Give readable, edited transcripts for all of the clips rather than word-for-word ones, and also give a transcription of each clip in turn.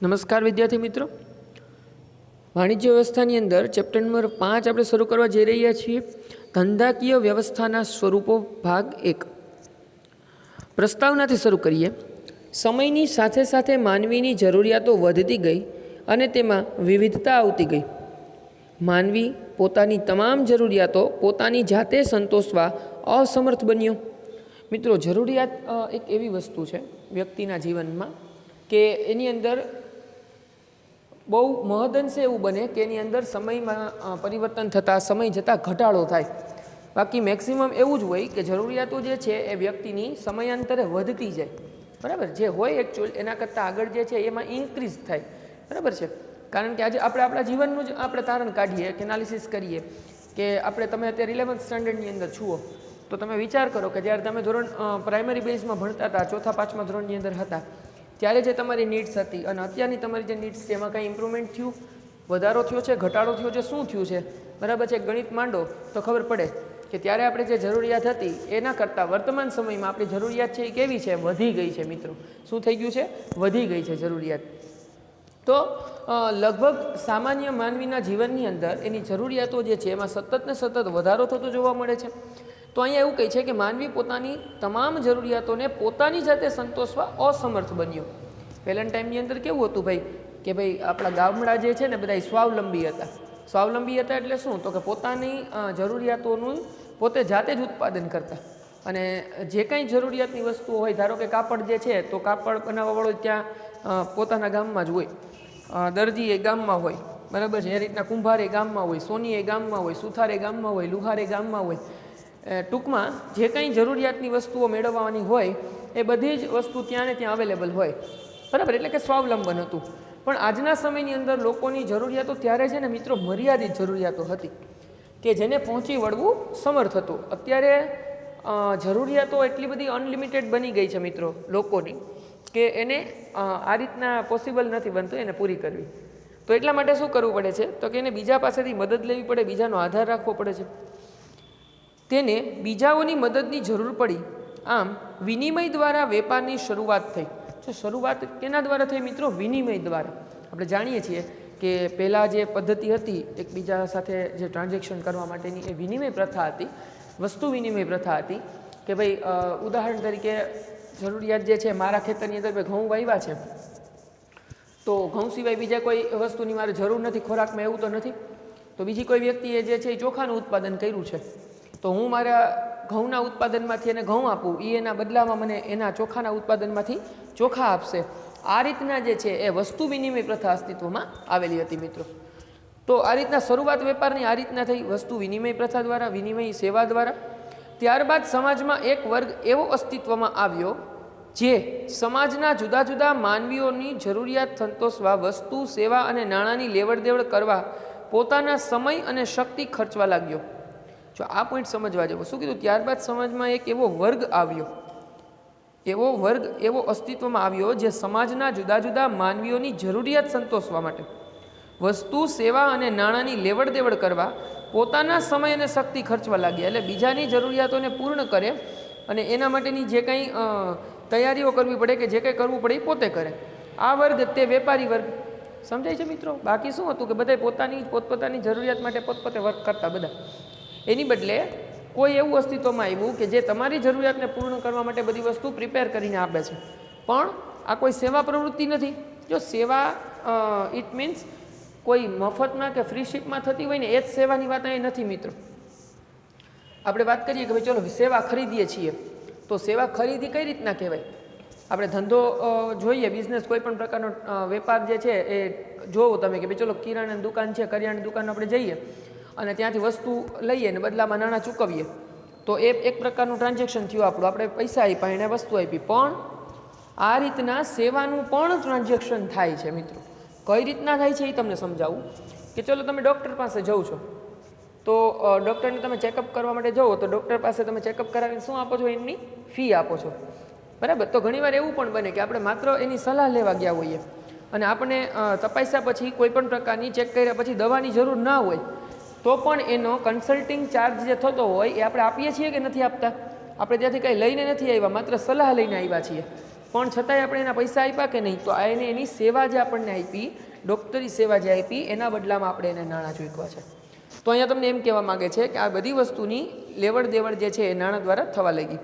નમસ્કાર વિદ્યાર્થી મિત્રો, વાણિજ્ય વ્યવસ્થાની અંદર ચેપ્ટર નંબર 5 આપણે શરૂ કરવા જઈ રહ્યા છીએ. ધંધાકીય વ્યવસ્થાના સ્વરૂપો ભાગ 1. પ્રસ્તાવનાથી શરૂ કરીએ. સમયની સાથે સાથે માનવીની જરૂરિયાતો વધતી ગઈ અને તેમાં વિવિધતા આવતી ગઈ. માનવી પોતાની તમામ જરૂરિયાતો પોતાની જાતે સંતોષવા અસમર્થ બન્યો. મિત્રો, જરૂરિયાત એક એવી વસ્તુ છે વ્યક્તિના જીવનમાં કે એની અંદર બહુ મહદઅંશે એવું બને કે એની અંદર સમયમાં પરિવર્તન થતાં સમય જતાં ઘટાડો થાય. બાકી મેક્સિમમ એવું જ હોય કે જરૂરિયાતો જે છે એ વ્યક્તિની સમયાંતરે વધતી જાય. બરાબર, જે હોય એકચ્યુઅલ એના કરતાં આગળ જે છે એમાં ઇન્ક્રીઝ થાય. બરાબર છે, કારણ કે આજે આપણે આપણા જીવનનું જ આપણે તારણ કાઢીએ કે એનાલિસિસ કરીએ કે તમે અત્યારે 11th સ્ટાન્ડર્ડની અંદર છુઓ તો તમે વિચાર કરો કે જ્યારે તમે પ્રાઇમરી બેઝમાં ભણતા હતા, 4th 5th ધોરણની અંદર હતા, ત્યારે જે તમારી નીડ્સ હતી અને અત્યારની તમારી જે નીડ્સ છે એમાં કાંઈ ઇમ્પ્રુવમેન્ટ થયું, વધારો થયો છે, ઘટાડો થયો છે, શું થયું છે? બરાબર છે, ગણિત માંડો તો ખબર પડે કે ત્યારે આપણે જે જરૂરિયાત હતી એના કરતાં વર્તમાન સમયમાં આપણી જરૂરિયાત છે એ કેવી છે? વધી ગઈ છે. મિત્રો, શું થઈ ગયું છે? વધી ગઈ છે જરૂરિયાત. તો લગભગ સામાન્ય માનવીના જીવનની અંદર એની જરૂરિયાતો જે છે એમાં સતત ને સતત વધારો થતો જોવા મળે છે. તો અહીંયા એવું કહે છે કે માનવી પોતાની તમામ જરૂરિયાતોને પોતાની જાતે સંતોષવા અસમર્થ બન્યો. પહેલાના ટાઈમની અંદર કેવું હતું ભાઈ કે આપણા ગામડા જે છે ને બધા સ્વાવલંબી હતા. સ્વાવલંબી હતા એટલે શું? તો કે પોતાની જરૂરિયાતોનું પોતે જાતે જ ઉત્પાદન કરતા. અને જે કંઈ જરૂરિયાતની વસ્તુઓ હોય, ધારો કે કાપડ જે છે તો કાપડ બનાવવાવાળો ત્યાં પોતાના ગામમાં જ હોય, દરજી એ ગામમાં હોય. બરાબર છે, એ રીતના કુંભાર એ ગામમાં હોય, સોની એ ગામમાં હોય, સુથાર એ ગામમાં હોય, લુહાર એ ગામમાં હોય. ટૂંકમાં જે કંઈ જરૂરિયાતની વસ્તુઓ મેળવવાની હોય એ બધી જ વસ્તુ ત્યાં ને ત્યાં અવેલેબલ હોય. બરાબર, એટલે કે સ્વાવલંબન હતું. પણ આજના સમયની અંદર લોકોની જરૂરિયાતો ત્યારે છે ને મિત્રો મર્યાદિત જરૂરિયાતો હતી કે જેને પહોંચી વળવું સમર્થ હતું. અત્યારે જરૂરિયાતો એટલી બધી અનલિમિટેડ બની ગઈ છે મિત્રો લોકોની કે એને આ રીતના પોસિબલ નથી બનતું એને પૂરી કરવી. તો એટલા માટે શું કરવું પડે છે? તો કે એને બીજા પાસેથી મદદ લેવી પડે, બીજાનો આધાર રાખવો પડે છે. તેને બીજાઓની મદદની જરૂર પડી. આમ વિનિમય દ્વારા વેપારની શરૂઆત થઈ. જો શરૂઆત કેના દ્વારા થઈ મિત્રો? વિનિમય દ્વારા. આપણે જાણીએ છીએ કે પહેલાં જે પદ્ધતિ હતી એકબીજા સાથે જે ટ્રાન્ઝેક્શન કરવા માટેની એ વિનિમય પ્રથા હતી, વસ્તુ વિનિમય પ્રથા હતી. કે ભાઈ ઉદાહરણ તરીકે જરૂરિયાત જે છે, મારા ખેતરની અંદર ભાઈ ઘઉં વાવ્યા છે તો ઘઉં સિવાય બીજા કોઈ વસ્તુની મારે જરૂર નથી ખોરાકમાં, એવું તો નથી. તો બીજી કોઈ વ્યક્તિએ જે છે એ ચોખાનું ઉત્પાદન કર્યું છે તો હું મારા ઘઉંના ઉત્પાદનમાંથી એને ઘઉં આપું, એ એના બદલામાં મને એના ચોખાના ઉત્પાદનમાંથી ચોખા આપશે. આ રીતના જે છે એ વસ્તુ વિનિમય પ્રથા અસ્તિત્વમાં આવેલી હતી મિત્રો. તો આ રીતના શરૂઆત વેપારની આ રીતના થઈ, વસ્તુ વિનિમય પ્રથા દ્વારા, વિનિમય સેવા દ્વારા. ત્યારબાદ સમાજમાં એક વર્ગ એવો અસ્તિત્વમાં આવ્યો જે સમાજના જુદા જુદા માનવીઓની જરૂરિયાત સંતોષવા વસ્તુ, સેવા અને નાણાંની લેવડ દેવડ કરવા પોતાના સમય અને શક્તિ ખર્ચવા લાગ્યો. જો આ પોઈન્ટ સમજવા જેવો. શું કીધું? ત્યારબાદ સમાજમાં એક એવો વર્ગ આવ્યો, એવો અસ્તિત્વમાં આવ્યો જે સમાજના જુદા જુદા માનવીઓની જરૂરિયાત સંતોષવા માટે વસ્તુ, સેવા અને નાણાંની લેવડ દેવડ કરવા પોતાના સમય અને શક્તિ ખર્ચવા લાગ્યા. એટલે બીજાની જરૂરિયાતોને પૂર્ણ કરે અને એના માટેની જે કંઈ તૈયારીઓ કરવી પડે કે જે કંઈ કરવું પડે એ પોતે કરે. આ વર્ગ તે વેપારી વર્ગ. સમજાય છે મિત્રો? બાકી શું હતું કે બધા પોતપોતાની જરૂરિયાત માટે પોતપોતે વર્ક કરતા બધા. એની બદલે કોઈ એવું અસ્તિત્વમાં આવ્યું કે જે તમારી જરૂરિયાતને પૂર્ણ કરવા માટે બધી વસ્તુ પ્રિપેર કરીને આપે છે. પણ આ કોઈ સેવા પ્રવૃત્તિ નથી. જો સેવા ઇટ મીન્સ કોઈ મફતમાં કે ફ્રીશીપમાં થતી હોય ને એ જ સેવાની વાત અહીં નથી મિત્રો. આપણે વાત કરીએ કે ભાઈ ચલો સેવા ખરીદીએ છીએ તો સેવા ખરીદી કઈ રીતના કહેવાય? આપણે ધંધો જોઈએ, બિઝનેસ, કોઈ પણ પ્રકારનો વેપાર જે છે એ જોવો તમે કે ભાઈ ચલો કિરાણાની દુકાન છે, કરિયાણાની દુકાન આપણે જઈએ અને ત્યાંથી વસ્તુ લઈએ ને બદલામાં નાણાં ચૂકવીએ તો એ એક પ્રકારનું ટ્રાન્ઝેક્શન થયું આપણું. આપણે પૈસા આપ્યા, એને વસ્તુ આપી. પણ આ રીતના સેવાનું પણ ટ્રાન્ઝેક્શન થાય છે મિત્રો. કઈ રીતના થાય છે એ તમને સમજાવું કે ચલો તમે ડૉક્ટર પાસે જાઓ છો તો ડૉક્ટરને તમે ચેકઅપ કરવા માટે જાઓ તો ડૉક્ટર પાસે તમે ચેકઅપ કરાવીને શું આપો છો? એમની ફી આપો છો. બરાબર. તો ઘણીવાર એવું પણ બને કે આપણે માત્ર એની સલાહ લેવા ગયા હોઈએ અને આપણે તપાસ્યા પછી કોઈ પણ પ્રકારની ચેક કર્યા પછી દવાની જરૂર ના હોય તો પણ એનો કન્સલ્ટિંગ ચાર્જ જે થતો હોય એ આપણે આપીએ છીએ કે નથી આપતા? આપણે ત્યાંથી કંઈ લઈને નથી આવ્યા, માત્ર સલાહ લઈને આવ્યા છીએ. પણ છતાંય આપણે એના પૈસા આપ્યા કે નહીં, તો આ એને એની સેવા જે આપણને આપી, ડૉક્ટરી સેવા જે આપી, એના બદલામાં આપણે એને નાણાં ચૂકવ્યા છે. તો અહીંયા તમને એમ કહેવા માગે છે કે આ બધી વસ્તુની લેવડ દેવડ જે છે એ નાણાં દ્વારા થવા લાગી.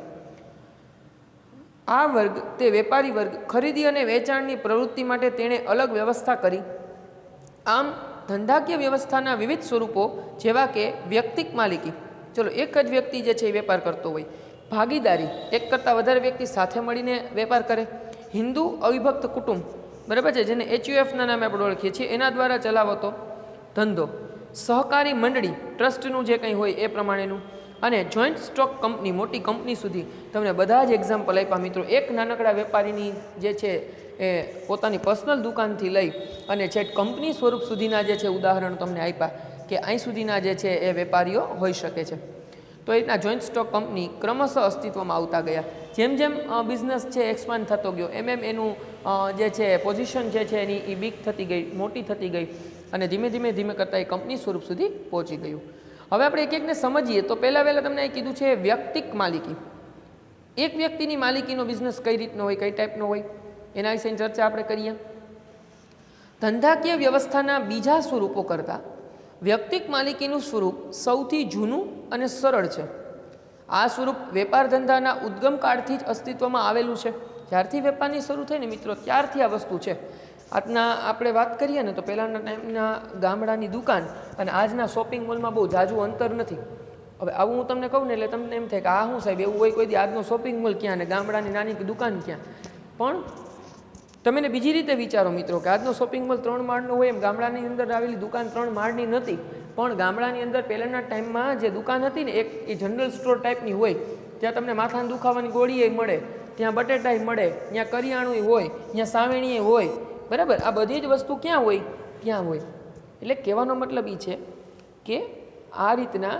આ વર્ગ તે વેપારી વર્ગ ખરીદી અને વેચાણની પ્રવૃત્તિ માટે તેણે અલગ વ્યવસ્થા કરી. આમ ધંધાકીય વ્યવસ્થાના વિવિધ સ્વરૂપો જેવા કે વ્યક્તિક માલિકી, ચલો એક જ વ્યક્તિ જે છે એ વેપાર કરતો હોય, ભાગીદારી, એક કરતાં વધારે વ્યક્તિ સાથે મળીને વેપાર કરે, હિન્દુ અવિભક્ત કુટુંબ, બરાબર છે, જેને HUFના નામે આપણે ઓળખીએ છીએ, એના દ્વારા ચલાવતો ધંધો, સહકારી મંડળી, ટ્રસ્ટનું જે કંઈ હોય એ પ્રમાણેનું, અને જોઈન્ટ સ્ટોક કંપની, મોટી કંપની સુધી તમને બધા જ એક્ઝામ્પલ આપ્યા મિત્રો. એક નાનકડા વેપારીની જે છે એ પોતાની પર્સનલ દુકાનથી લઈ અને છેક કંપની સ્વરૂપ સુધીના જે છે ઉદાહરણ તમને આપ્યા કે અહીં સુધીના જે છે એ વેપારીઓ હોઈ શકે છે. તો એ રીતના જોઈન્ટ સ્ટોક કંપની ક્રમશઃ અસ્તિત્વમાં આવતા ગયા. જેમ જેમ બિઝનેસ છે એક્સપાન્ડ થતો ગયો, એમ એમ એનું જે છે પોઝિશન જે છે એની એ બિગ થતી ગઈ, મોટી થતી ગઈ, અને ધીમે ધીમે કરતાં એ કંપની સ્વરૂપ સુધી પહોંચી ગયું. હવે આપણે એક એકને સમજીએ તો પહેલાં તમને એ કીધું છે વ્યક્તિક માલિકી. એક વ્યક્તિની માલિકીનો બિઝનેસ કઈ રીતનો હોય, કઈ ટાઈપનો હોય, એના વિશેની ચર્ચા આપણે કરીએ. ધંધાકીય વ્યવસ્થાના બીજા સ્વરૂપો કરતાં વ્યક્તિક માલિકીનું સ્વરૂપ સૌથી જૂનું અને સરળ છે. આ સ્વરૂપ વેપાર ધંધાના ઉદ્ગમ કાળથી જ અસ્તિત્વમાં આવેલું છે. જ્યારથી વેપારની શરૂ થઈ ને મિત્રો, ત્યારથી આ વસ્તુ છે. આજના આપણે વાત કરીએ ને તો પહેલાંના ટાઈમના ગામડાની દુકાન અને આજના શોપિંગ મોલમાં બહુ ઝાઝું અંતર નથી. હવે આવું હું તમને કહું ને એટલે તમને એમ થાય કે આ શું સાહેબ, એવું હોય કોઈ દી આજનો શોપિંગ મોલ ક્યાં ને ગામડાની નાની દુકાન ક્યાં. પણ તમે ને બીજી રીતે વિચારો મિત્રો કે આજનો શોપિંગ મોલ 3 માળનો હોય, એમ ગામડાની અંદર આવેલી દુકાન 3 માળની નથી. પણ ગામડાની અંદર પહેલાંના ટાઈમમાં જે દુકાન હતી ને, એક એ જનરલ સ્ટોર ટાઈપની હોય, ત્યાં તમને માથાને દુખાવાની ગોળીએ મળે, ત્યાં બટેટાય મળે, ત્યાં કરિયાણું હોય, ત્યાં સાવેણીએ હોય, બરાબર. આ બધી જ વસ્તુ ક્યાં હોય? ત્યાં હોય. એટલે કહેવાનો મતલબ એ છે કે આ રીતના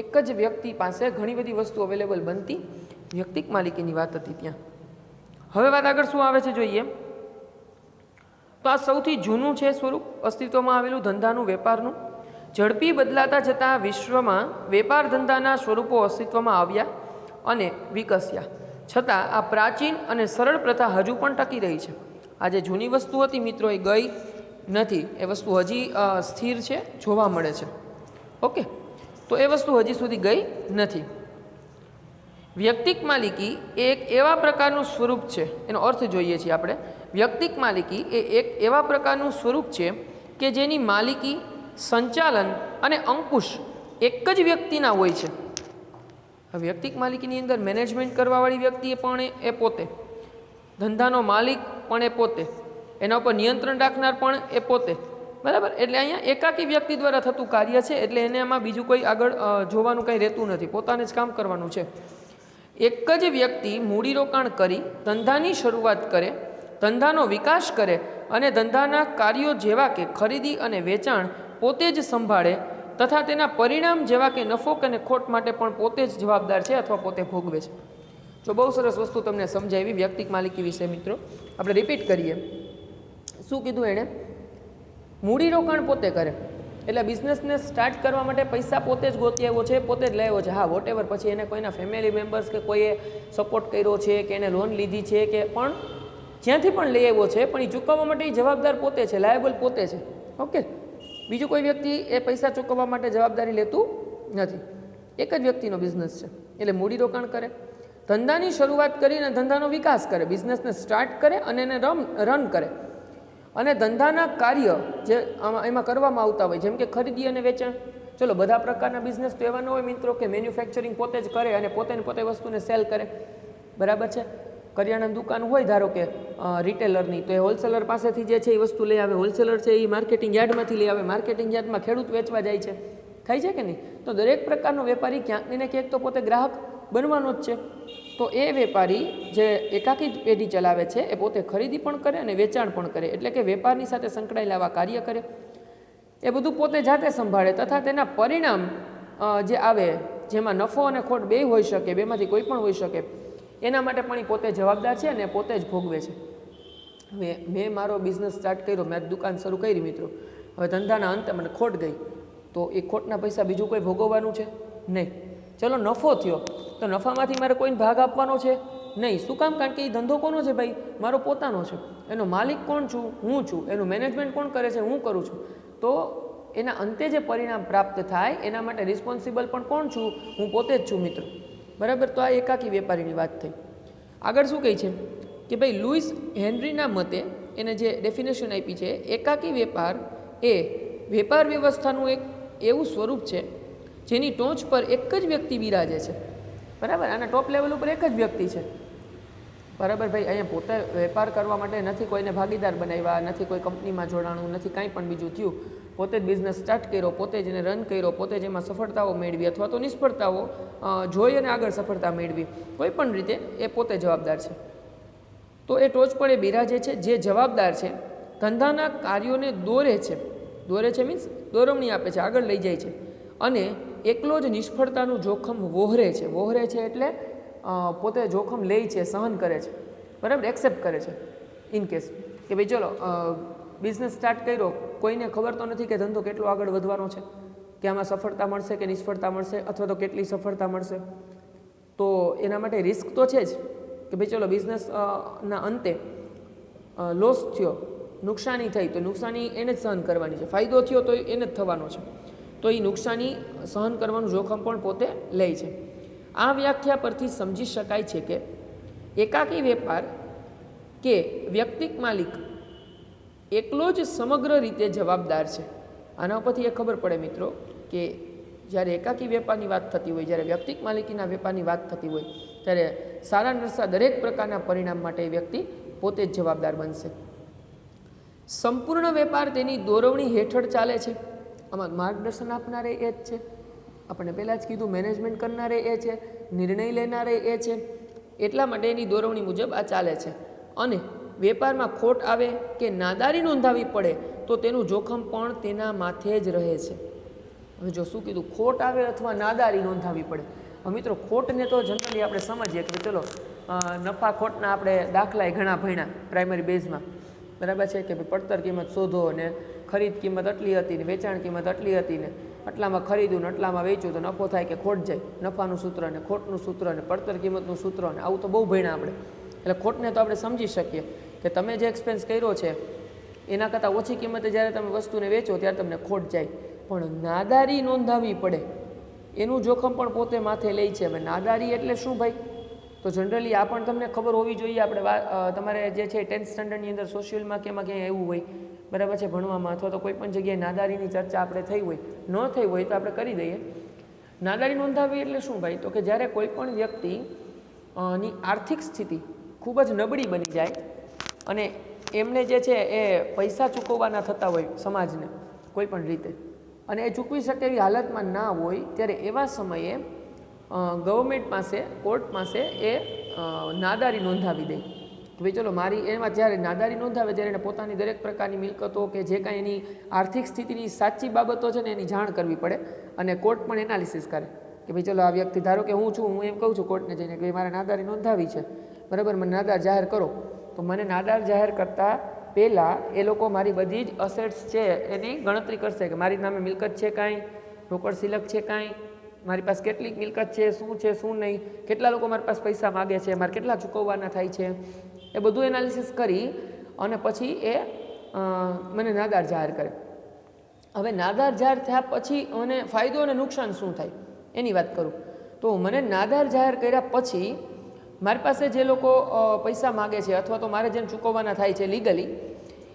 એક જ વ્યક્તિ પાસે ઘણી બધી વસ્તુ અવેલેબલ બનતી, વ્યક્તિક માલિકીની વાત હતી ત્યાં. હવે વાત આગળ શું આવે છે જોઈએ તો આ સૌથી જૂનું છે સ્વરૂપ અસ્તિત્વમાં આવેલું ધંધાનું, વેપારનું. ઝડપી બદલાતા જતા વિશ્વમાં વેપાર ધંધાના સ્વરૂપો અસ્તિત્વમાં આવ્યા અને વિકસ્યા, છતાં આ પ્રાચીન અને સરળ પ્રથા હજુ પણ ટકી રહી છે. આ જે જૂની વસ્તુ હતી મિત્રો એ ગઈ નથી, એ વસ્તુ હજી સ્થિર છે, જોવા મળે છે. ઓકે, તો એ વસ્તુ હજી સુધી ગઈ નથી. વ્યક્તિક માલિકી એ એક એવા પ્રકારનું સ્વરૂપ છે, એનો અર્થ જોઈએ છીએ આપણે. વ્યક્તિક માલિકી એ એક એવા પ્રકારનું સ્વરૂપ છે કે જેની માલિકી, સંચાલન અને અંકુશ એક જ વ્યક્તિના હોય છે. વ્યક્તિક માલિકીની અંદર મેનેજમેન્ટ કરવાવાળી વ્યક્તિ પણ એ પોતે, ધંધાનો માલિક પણ એ પોતે, એના ઉપર નિયંત્રણ રાખનાર પણ એ પોતે, બરાબર. એટલે અહીંયા એકાકી વ્યક્તિ દ્વારા થતું કાર્ય છે, એટલે એને એમાં બીજું કોઈ આગળ જોવાનું કંઈ રહેતું નથી, પોતાને જ કામ કરવાનું છે. એક જ વ્યક્તિ મૂડીરોકાણ કરી ધંધાની શરૂઆત કરે, ધંધાનો વિકાસ કરે અને ધંધાના કાર્યો જેવા કે ખરીદી અને વેચાણ પોતે જ સંભાળે તથા તેના પરિણામ જેવા કે નફો અને ખોટ માટે પણ પોતે જ જવાબદાર છે અથવા પોતે ભોગવે છે. જો બહુ સરસ વસ્તુ તમને સમજાવી વ્યક્તિક માલિકી વિશે મિત્રો. આપણે રિપીટ કરીએ. શું કીધું એણે? મૂડીરોકાણ પોતે કરે, એટલે બિઝનેસને સ્ટાર્ટ કરવા માટે પૈસા પોતે જ ગોતી આવ્યો છે, પોતે જ લાવ્યો છે. હા, વોટ એવર, પછી એને કોઈના ફેમિલી મેમ્બર્સ કે કોઈએ સપોર્ટ કર્યો છે કે એને લોન લીધી છે કે પણ જ્યાંથી પણ લઈ આવ્યો છે, પણ એ ચૂકવવા માટે જવાબદાર પોતે છે, લાયેબલ પોતે છે. ઓકે, બીજું કોઈ વ્યક્તિ એ પૈસા ચૂકવવા માટે જવાબદારી લેતું નથી. એક જ વ્યક્તિનો બિઝનેસ છે, એટલે મૂડીરોકાણ કરે, ધંધાની શરૂઆત કરીને ધંધાનો વિકાસ કરે, બિઝનેસને સ્ટાર્ટ કરે અને એને રન કરે, અને ધંધાના કાર્ય જે એમાં કરવામાં આવતા હોય, જેમ કે ખરીદી અને વેચાણ. ચલો, બધા પ્રકારના બિઝનેસ તો એવા ન હોય મિત્રો કે મેન્યુફેક્ચરિંગ પોતે જ કરે અને પોતે વસ્તુને સેલ કરે, બરાબર છે. કરિયાણાની દુકાન હોય ધારો કે રિટેલરની, તો એ હોલસેલર પાસેથી જે છે એ વસ્તુ લઈ આવે, હોલસેલર છે એ માર્કેટિંગ યાર્ડમાંથી લઈ આવે, માર્કેટિંગ યાર્ડમાં ખેડૂત વેચવા જાય છે, થાય છે કે નહીં? તો દરેક પ્રકારનો વેપારી ક્યાંક ને ક્યાંક તો પોતે ગ્રાહક બનવાનો જ છે. તો એ વેપારી જે એકાકી પેઢી ચલાવે છે એ પોતે ખરીદી પણ કરે અને વેચાણ પણ કરે, એટલે કે વેપારની સાથે સંકળાયેલા આવા કાર્ય કરે, એ બધું પોતે જાતે સંભાળે તથા તેના પરિણામ જે આવે, જેમાં નફો અને ખોટ બે હોઈ શકે, બેમાંથી કોઈ પણ હોઈ શકે, એના માટે પણ એ પોતે જવાબદાર છે અને પોતે જ ભોગવે છે. હવે મેં મારો બિઝનેસ સ્ટાર્ટ કર્યો, મેં દુકાન શરૂ કરી મિત્રો, હવે ધંધાના અંતે મને ખોટ ગઈ, તો એ ખોટના પૈસા બીજું કોઈ ભોગવવાનું છે નહીં. ચલો, નફો થયો તો નફામાંથી મારે કોઈને ભાગ આપવાનો છે? નહીં. શું કામ? કારણ કે એ ધંધો કોનો છે ભાઈ? મારો પોતાનો છે. એનો માલિક કોણ છું? હું છું. એનું મેનેજમેન્ટ કોણ કરે છે? હું કરું છું. તો એના અંતે જે પરિણામ પ્રાપ્ત થાય એના માટે રિસ્પોન્સિબલ પણ કોણ છું? હું પોતે જ છું મિત્રો. બરાબર. તો આ એકાકી વેપારીની વાત થઈ. આગળ શું કહે છે કે ભાઈ લુઈસ હેનરીના મતે એને જે ડેફિનેશન આપી છે, એકાકી વેપાર એ વેપાર વ્યવસ્થાનું એક એવું સ્વરૂપ છે જેની ટોચ પર એક જ વ્યક્તિ બિરાજે છે. બરાબર. આના ટોપ લેવલ ઉપર એક જ વ્યક્તિ છે. બરાબર ભાઈ. અહીંયા પોતે વેપાર કરવા માટે નથી કોઈને ભાગીદાર બનાવ્યા, નથી કોઈ કંપનીમાં જોડાણું, નથી કાંઈ પણ બીજું થયું. પોતે જ બિઝનેસ સ્ટાર્ટ કર્યો, પોતે જ એને રન કર્યો, પોતે જ એમાં સફળતાઓ મેળવી અથવા તો નિષ્ફળતાઓ જોઈ અને આગળ સફળતા મેળવી. કોઈ પણ રીતે એ પોતે જવાબદાર છે. તો એ ટોચ પર એ બિરાજે છે જે જવાબદાર છે, ધંધાના કાર્યોને દોરે છે. દોરે છે મીન્સ દોરવણી આપે છે, આગળ લઈ જાય છે, અને એકલો જ નિષ્ફળતાનું જોખમ વહોરે છે. વહોરે છે એટલે પોતે જોખમ લે છે, સહન કરે છે. બરાબર. એક્સેપ્ટ કરે છે. ઇન કેસ કે ભાઈ ચલો બિઝનેસ સ્ટાર્ટ કર્યો, કોઈને ખબર તો નથી કે ધંધો કેટલો આગળ વધવાનો છે, કે આમાં સફળતા મળશે કે નિષ્ફળતા મળશે, અથવા તો કેટલી સફળતા મળશે. તો એના માટે રિસ્ક તો છે જ કે ભાઈ ચલો બિઝનેસ ના અંતે લોસ થયો, નુકસાની થઈ, તો નુકસાની એને જ સહન કરવાની છે. ફાયદો થયો તો એને જ થવાનો છે. તો એ નુકસાની સહન કરવાનું જોખમ પણ પોતે લે છે. આ વ્યાખ્યા પરથી સમજી શકાય છે કે એકાકી વેપાર કે વ્યક્તિક માલિક એકલો જ સમગ્ર રીતે જવાબદાર છે. આના ઉપરથી એ ખબર પડે મિત્રો કે જ્યારે એકાકી વેપારની વાત થતી હોય, જ્યારે વ્યક્તિક માલિકીના વેપારની વાત થતી હોય, ત્યારે સારા નરસા દરેક પ્રકારના પરિણામ માટે એ વ્યક્તિ પોતે જ જવાબદાર બનશે. સંપૂર્ણ વેપાર તેની દોરવણી હેઠળ ચાલે છે. આમાં માર્ગદર્શન આપનારે એ જ છે. આપણે પહેલાં જ કીધું, મેનેજમેન્ટ કરનારે એ છે, નિર્ણય લેનારે એ છે. એટલા માટે એની દોરવણી મુજબ આ ચાલે છે. અને વેપારમાં ખોટ આવે કે નાદારી નોંધાવી પડે તો તેનું જોખમ પણ તેના માથે જ રહે છે. હવે જો શું કીધું, ખોટ આવે અથવા નાદારી નોંધાવી પડે. હવે મિત્રો ખોટને તો જનરલી આપણે સમજીએ કે ચલો નફા ખોટના આપણે દાખલાએ ઘણા ભણ્યા પ્રાઇમરી બેઝમાં. બરાબર છે કે ભાઈ પડતર કિંમત શોધો ને ખરીદ કિંમત આટલી હતી ને વેચાણ કિંમત આટલી હતી ને આટલામાં ખરીદ્યું ને આટલામાં વેચ્યું તો નફો થાય કે ખોટ જાય. નફાનું સૂત્ર ને ખોટનું સૂત્ર ને પડતર કિંમતનું સૂત્ર ને આવું તો બહુ ભણ્યા આપણે. એટલે ખોટને તો આપણે સમજી શકીએ કે તમે જે એક્સપેન્સ કર્યો છે એના કરતાં ઓછી કિંમતે જ્યારે તમે વસ્તુને વેચો ત્યારે તમને ખોટ જાય. પણ નાદારી નોંધાવી પડે એનું જોખમ પણ પોતે માથે લે છે. હવે નાદારી એટલે શું ભાઈ? તો જનરલી આ પણ તમને ખબર હોવી જોઈએ. આપણે તમારે જે છે 10th સ્ટાન્ડર્ડની અંદર સોશિયલમાં કે એમાં ક્યાંય એવું હોય, બરાબર છે, ભણવામાં અથવા તો કોઈ પણ જગ્યાએ નાદારીની ચર્ચા આપણે થઈ હોય, ન થઈ હોય તો આપણે કરી દઈએ. નાદારી નોંધાવી એટલે શું ભાઈ? તો કે જ્યારે કોઈ પણ વ્યક્તિ ની આર્થિક સ્થિતિ ખૂબ જ નબળી બની જાય અને એમને જે છે એ પૈસા ચૂકવવાના થતા હોય સમાજને કોઈ પણ રીતે, અને એ ચૂકવી શકે એવી હાલતમાં ના હોય, ત્યારે એવા સમયે ગવર્મેન્ટ પાસે, કોર્ટ પાસે એ નાદારી નોંધાવી દે કે ભાઈ ચલો મારી એમાં જ્યારે નાદારી નોંધાવે ત્યારે એને પોતાની દરેક પ્રકારની મિલકતો કે જે કાંઈ એની આર્થિક સ્થિતિની સાચી બાબતો છે ને એની જાણ કરવી પડે. અને કોર્ટ પણ એનાલિસિસ કરે કે ભાઈ ચલો આ વ્યક્તિ, ધારો કે હું છું, હું એમ કહું છું કોર્ટને જઈને કે ભાઈ મારે નાદારી નોંધાવી છે, બરાબર, મને નાદાર જાહેર કરો. તો મને નાદાર જાહેર કરતાં પહેલાં એ લોકો મારી બધી જ અસેટ્સ છે એની ગણતરી કરશે કે મારી નામે મિલકત છે કાંઈ, રોકડ સિલક છે કાંઈ, મારી પાસે કેટલીક મિલકત છે શું નહીં, કેટલા લોકો મારી પાસે પૈસા માગે છે, મારે કેટલા ચૂકવવાના થાય છે, એ બધું એનાલિસિસ કરી અને પછી એ મને નાદાર જાહેર કરે. હવે નાદાર જાહેર થયા પછી મને ફાયદો અને નુકસાન શું થાય એની વાત કરું. તો મને નાદાર જાહેર કર્યા પછી મારી પાસે જે લોકો પૈસા માગે છે અથવા તો મારે જેમ ચૂકવવાના થાય છે લીગલી,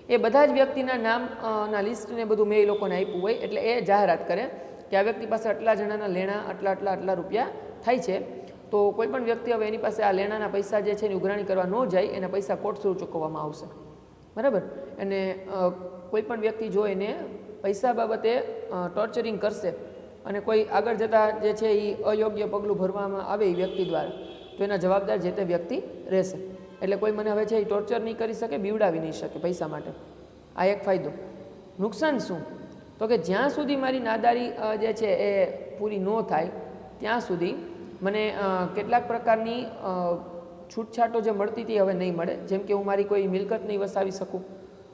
એ બધા જ વ્યક્તિના નામના લિસ્ટને બધું મેં એ લોકોને આપ્યું હોય. એટલે એ જાહેરાત કરે કે આ વ્યક્તિ પાસે આટલા જણાના લેણા આટલા રૂપિયા થાય છે. તો કોઈ પણ વ્યક્તિ હવે એની પાસે આ લેણાના પૈસા જે છે એની ઉઘરાણી કરવા ન જાય, એના પૈસા કોર્ટ થ્રુ ચૂકવવામાં આવશે. બરાબર. અને કોઈ પણ વ્યક્તિ જો એને પૈસા બાબતે ટોર્ચરિંગ કરશે અને કોઈ આગળ જતાં જે છે એ અયોગ્ય પગલું ભરવામાં આવે એ વ્યક્તિ દ્વારા, તો એના જવાબદાર જે તે વ્યક્તિ રહેશે. એટલે કોઈ મને હવે છે એ ટોર્ચર નહીં કરી શકે, બીવડાવી નહીં શકે પૈસા માટે. આ એક ફાયદો. નુકસાન શું? તો કે જ્યાં સુધી મારી નાદારી જે છે એ પૂરી ન થાય ત્યાં સુધી મને કેટલાક પ્રકારની છૂટછાટો જે મળતી હતી હવે નહીં મળે. જેમ કે હું મારી કોઈ મિલકત નહીં વસાવી શકું,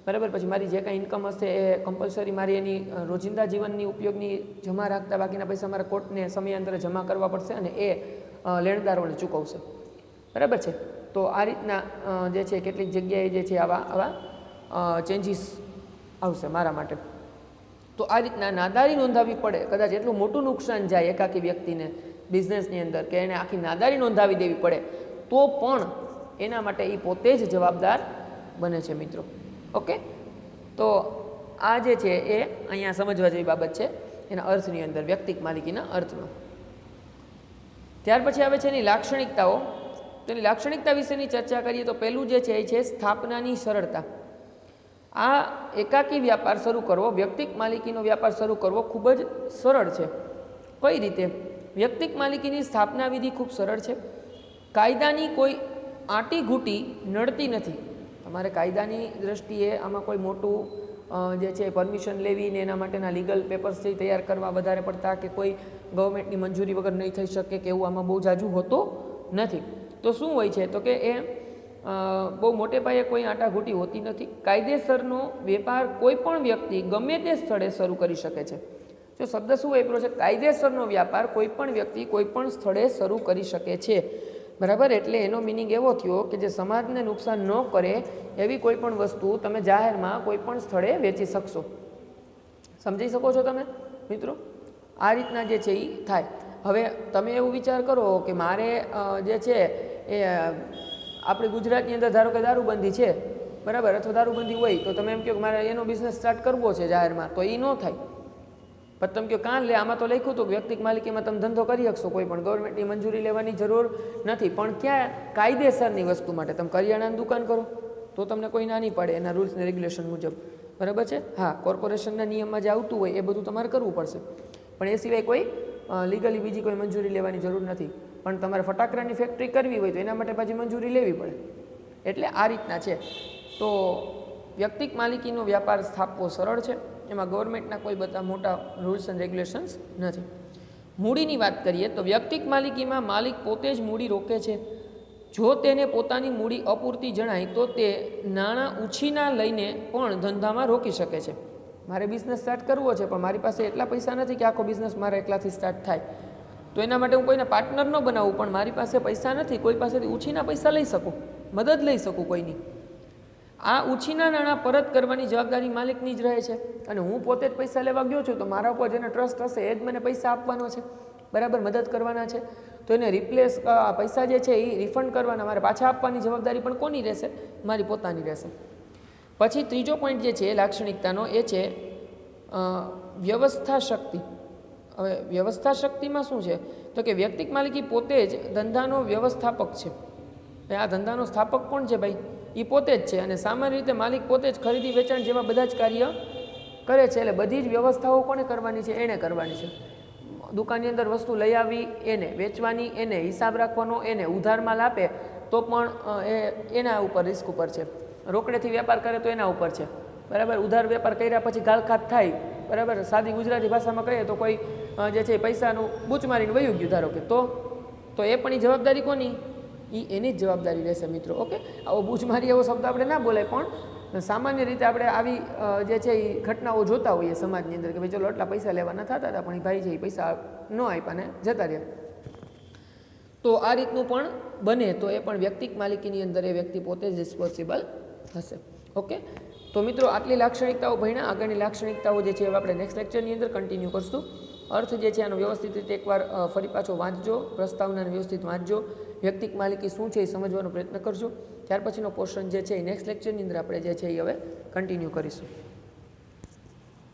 બરાબર. પછી મારી જે કાંઈ ઇન્કમ હશે એ કમ્પલસરી મારી એની રોજિંદા જીવનની ઉપયોગની જમા રાખતા બાકીના પૈસા મારા કોર્ટને સમયાંતરે જમા કરવા પડશે અને એ લેણદારોને ચૂકવશે, બરાબર છે. તો આ રીતના જે છે કેટલીક જગ્યાએ જે છે આવા ચેન્જીસ આવશે મારા માટે. તો આ રીતના નાદારી નોંધાવવી પડે, કદાચ એટલું મોટું નુકસાન જાય એકાકી વ્યક્તિને બિઝનેસની અંદર કે એને આખી નાદારી નોંધાવી દેવી પડે, તો પણ એના માટે એ પોતે જ જવાબદાર બને છે મિત્રો. ઓકે, તો આ જે છે એ અહીંયા સમજવા જેવી બાબત છે એના અર્થની અંદર, વ્યક્તિક માલિકીના અર્થમાં. ત્યાર પછી આવે છે એની લાક્ષણિકતાઓ. તો એની લાક્ષણિકતા વિશેની ચર્ચા કરીએ તો પહેલું જે છે એ છે સ્થાપનાની સરળતા. આ એકાકી વ્યાપાર શરૂ કરવો, વ્યક્તિક માલિકીનો વ્યાપાર શરૂ કરવો ખૂબ જ સરળ છે. કઈ રીતે? વ્યક્તિક માલિકીની સ્થાપના વિધિ ખૂબ સરળ છે. કાયદાની કોઈ આંટી ઘૂંટી નડતી નથી. તમારે કાયદાની દ્રષ્ટિએ આમાં કોઈ મોટું જે છે પરમિશન લેવી ને એના માટેના લીગલ પેપર્સ છે તૈયાર કરવા વધારે પડતા, કે કોઈ ગવર્મેન્ટની મંજૂરી વગર નહીં થઈ શકે કે એવું આમાં બહુ જાજુ હોતો નથી. તો શું હોય છે તો કે એ બહુ મોટે પાયે કોઈ આંટાઘૂંટી હોતી નથી. કાયદેસરનો વેપાર કોઈ પણ વ્યક્તિ ગમે તે સ્થળે શરૂ કરી શકે છે. જો શબ્દ શું વાપર્યો છે? કાયદેસરનો વ્યાપાર કોઈ પણ વ્યક્તિ કોઈ પણ સ્થળે શરૂ કરી શકે છે. બરાબર? એટલે એનો મિનિંગ એવો થયો કે જે સમાજને નુકસાન ન કરે એવી કોઈ પણ વસ્તુ તમે જાહેરમાં કોઈ પણ સ્થળે વેચી શકશો. સમજી શકો છો તમે મિત્રો? આ રીતના જે છે એ થાય. હવે તમે એવું વિચાર કરો કે મારે જે છે એ આપણી ગુજરાતની અંદર ધારો કે દારૂબંધી છે, બરાબર, અથવા દારૂબંધી હોય તો તમે એમ કહો કે મારે એનો બિઝનેસ સ્ટાર્ટ કરવો છે જાહેરમાં, તો એ ન થાય. પણ તમે કહો કાં લે, આમાં તો લખ્યું હતું કે વ્યક્તિક માલિકીમાં તમે ધંધો કરી શકશો, કોઈ પણ ગવર્મેન્ટની મંજૂરી લેવાની જરૂર નથી. પણ ક્યાં? કાયદેસરની વસ્તુ માટે. તમે કરિયાણાની દુકાન કરો તો તમને કોઈ ના નહીં પાડે એના રૂલ્સ ને રેગ્યુલેશન મુજબ, બરાબર છે. હા, કોર્પોરેશનના નિયમમાં જે આવતું હોય એ બધું તમારે કરવું પડશે, પણ એ સિવાય કોઈ લીગલી બીજી કોઈ મંજૂરી લેવાની જરૂર નથી. પણ તમારે ફટાકડાની ફેક્ટરી કરવી હોય તો એના માટે પાછી મંજૂરી લેવી પડે. એટલે આ રીતના છે. તો વ્યક્તિક માલિકીનો વ્યાપાર સ્થાપવો સરળ છે. એમાં ગવર્મેન્ટના કોઈ બધા મોટા રૂલ્સ એન્ડ રેગ્યુલેશન્સ નથી. મૂડીની વાત કરીએ તો વ્યક્તિક માલિકીમાં માલિક પોતે જ મૂડી રોકે છે. જો તેને પોતાની મૂડી અપૂરતી જણાય તો તે નાણાં ઉછીના લઈને પણ ધંધામાં રોકી શકે છે. મારે બિઝનેસ સ્ટાર્ટ કરવો છે પણ મારી પાસે એટલા પૈસા નથી કે આખો બિઝનેસ મારા એકલાથી સ્ટાર્ટ થાય, તો એના માટે હું કોઈને પાર્ટનર ન બનાવું, પણ મારી પાસે પૈસા નથી, કોઈ પાસેથી ઉછીના પૈસા લઈ શકું, મદદ લઈ શકું કોઈની. આ ઉછીના નાણાં પરત કરવાની જવાબદારી માલિકની જ રહે છે. અને હું પોતે જ પૈસા લેવા ગયો છું તો મારા ઉપર જેને ટ્રસ્ટ હશે એ જ મને પૈસા આપવાનો છે, બરાબર, મદદ કરવાના છે. તો એને રિપ્લેસ પૈસા જે છે એ રિફંડ કરવાના, મારે પાછા આપવાની જવાબદારી પણ કોની રહેશે? મારી પોતાની રહેશે. પછી ત્રીજો પોઈન્ટ જે છે લાક્ષણિકતાનો એ છે વ્યવસ્થા શક્તિ. હવે વ્યવસ્થા શક્તિમાં શું છે તો કે વ્યક્તિક માલિકી પોતે જ ધંધાનો વ્યવસ્થાપક છે. આ ધંધાનો સ્થાપક કોણ છે ભાઈ? એ પોતે જ છે. અને સામાન્ય રીતે માલિક પોતે જ ખરીદી વેચાણ જેવા બધા જ કાર્ય કરે છે. એટલે બધી જ વ્યવસ્થાઓ કોને કરવાની છે? એણે કરવાની છે. દુકાનની અંદર વસ્તુ લઈ આવી એને, વેચવાની એને, હિસાબ રાખવાનો એને, ઉધાર માલ આપે તો પણ એના ઉપર રિસ્ક ઉપર છે. રોકડેથી વેપાર કરે તો એના ઉપર છે, બરાબર. ઉધાર વેપાર કર્યા પછી ગાલખાત થાય, બરાબર, સાદી ગુજરાતી ભાષામાં કહીએ તો કોઈ જે છે પૈસાનું બૂચ મારીને વયું ગયું ધારો કે, તો એ પણ એ જવાબદારી કોની? એ એની જ જવાબદારી રહેશે મિત્રો. ઓકે, આવો બૂચ મારી એવો શબ્દ આપણે ના બોલાય, પણ સામાન્ય રીતે આપણે આવી જે છે એ ઘટનાઓ જોતા હોઈએ સમાજની અંદર કે ભાઈ ચલો આટલા પૈસા લેવાના થતા હતા પણ એ ભાઈ છે એ પૈસા ન આપ્યા ને જતા રહ્યા. તો આ રીતનું પણ બને તો એ પણ વ્યક્તિક માલિકીની અંદર એ વ્યક્તિ પોતે જ રિસ્પોન્સિબલ હશે. ઓકે, તો મિત્રો આટલી લાક્ષણિકતાઓ ભણ્યા. આગળની લાક્ષણિકતાઓ જે છે એ આપણે નેક્સ્ટ લેક્ચરની અંદર કન્ટિન્યુ કરશું. અર્થ જે છે આનો વ્યવસ્થિત રીતે એકવાર ફરી પાછો વાંચજો, પ્રસ્તાવનાને વ્યવસ્થિત વાંચજો, વ્યક્તિક માલિકી શું છે એ સમજવાનો પ્રયત્ન કરજો. ત્યાર પછીનો પોર્શન જે છે એ નેક્સ્ટ લેક્ચરની અંદર આપણે જે છે એ હવે કન્ટિન્યુ કરીશું.